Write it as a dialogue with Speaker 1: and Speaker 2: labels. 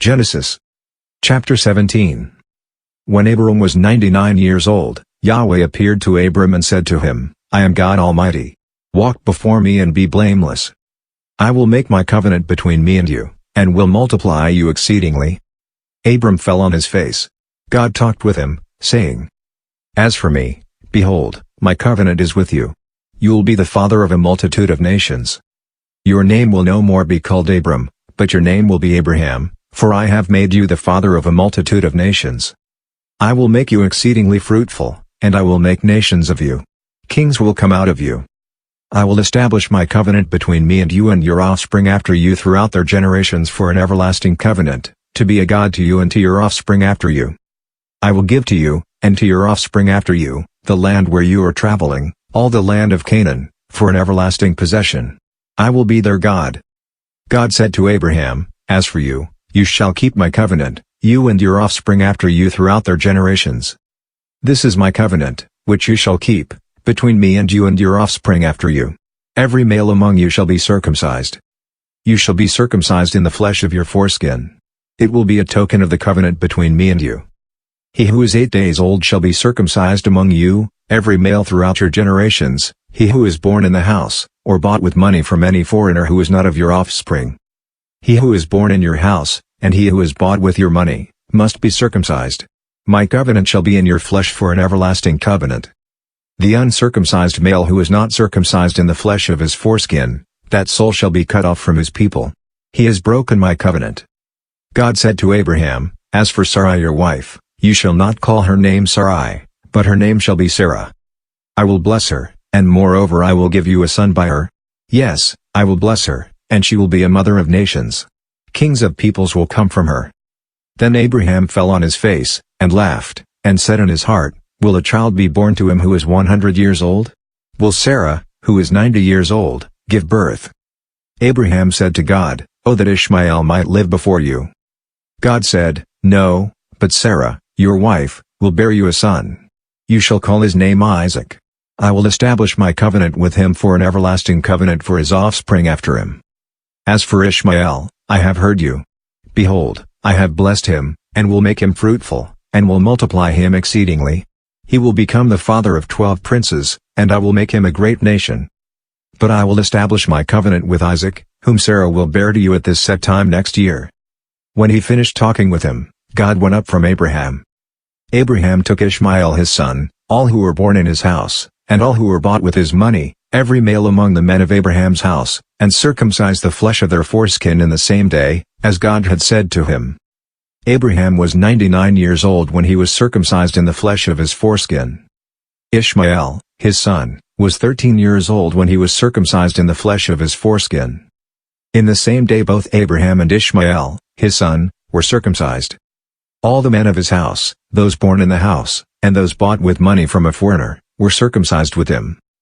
Speaker 1: Genesis chapter 17. When Abram was 99 years old, Yahweh appeared to Abram and said to him, I am God Almighty. Walk before me and be blameless. I will make my covenant between me and you, and will multiply you exceedingly. Abram fell on his face. God talked with him, saying, As for me, behold, my covenant is with you. You will be the father of a multitude of nations. Your name will no more be called Abram, but your name will be Abraham, for I have made you the father of a multitude of nations. I will make you exceedingly fruitful, and I will make nations of you. Kings will come out of you. I will establish my covenant between me and you and your offspring after you throughout their generations for an everlasting covenant, to be a God to you and to your offspring after you. I will give to you, and to your offspring after you, the land where you are traveling, all the land of Canaan, for an everlasting possession. I will be their God. God said to Abraham, As for you, you shall keep my covenant, you and your offspring after you throughout their generations. This is my covenant, which you shall keep, between me and your offspring after you. Every male among you shall be circumcised. You shall be circumcised in the flesh of your foreskin. It will be a token of the covenant between me and you. He who is 8 days old shall be circumcised among you, every male throughout your generations, he who is born in the house, or bought with money from any foreigner who is not of your offspring. He who is born in your house, and he who is bought with your money, must be circumcised. My covenant shall be in your flesh for an everlasting covenant. The uncircumcised male who is not circumcised in the flesh of his foreskin, that soul shall be cut off from his people. He has broken my covenant. God said to Abraham, As for Sarai your wife, you shall not call her name Sarai, but her name shall be Sarah. I will bless her, and moreover I will give you a son by her. Yes, I will bless her, and she will be a mother of nations. Kings of peoples will come from her. Then Abraham fell on his face, and laughed, and said in his heart, Will a child be born to him who is 100 years old? Will Sarah, who is 90 years old, give birth? Abraham said to God, Oh that Ishmael might live before you. God said, No, but Sarah, your wife, will bear you a son. You shall call his name Isaac. I will establish my covenant with him for an everlasting covenant for his offspring after him. As for Ishmael, I have heard you. Behold, I have blessed him, and will make him fruitful, and will multiply him exceedingly. He will become the father of 12 princes, and I will make him a great nation. But I will establish my covenant with Isaac, whom Sarah will bear to you at this set time next year. When he finished talking with him, God went up from Abraham. Abraham took Ishmael his son, all who were born in his house, and all who were bought with his money, every male among the men of Abraham's house, and circumcised the flesh of their foreskin in the same day, as God had said to him. Abraham was 99 years old when he was circumcised in the flesh of his foreskin. Ishmael, his son, was 13 years old when he was circumcised in the flesh of his foreskin. In the same day both Abraham and Ishmael, his son, were circumcised. All the men of his house, those born in the house, and those bought with money from a foreigner, were circumcised with him.